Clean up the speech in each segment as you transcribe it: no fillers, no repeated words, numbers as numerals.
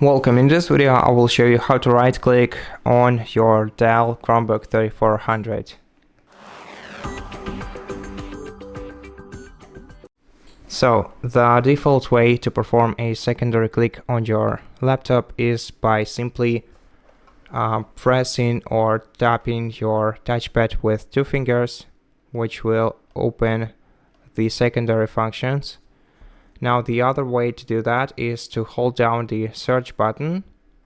Welcome. In this video I will show you how to right click on your DELL Chromebook 3400. So the default way to perform a secondary click on your laptop is by simply pressing or tapping your touchpad with two fingers, which will open the secondary functions. Now the other way to do that is to hold down the search button,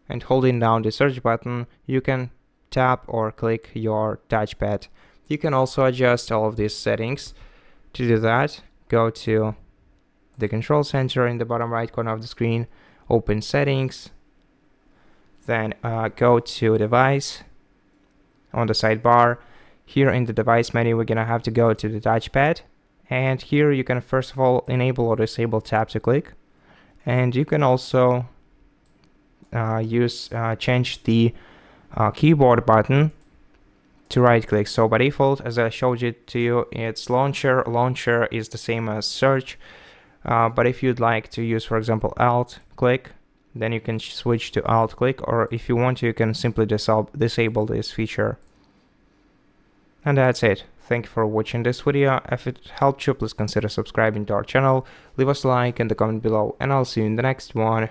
and holding down the search button you can tap or click your touchpad. You can also adjust all of these settings. To do that, go to the control center in the bottom right corner of the screen, open settings, then go to device on the sidebar. Here in the device menu we're gonna have to go to the touchpad. And here you can first of all enable or disable tap to click, and you can also change the keyboard button to right click. So by default, as I showed it to you, it's launcher. Launcher is the same as search, but if you'd like to use, for example, alt click, then you can switch to alt click, or if you want to, you can simply disable this feature. And that's it. Thank you for watching this video. If it helped you, please consider subscribing to our channel, leave us a like in the comment below, and I'll see you in the next one.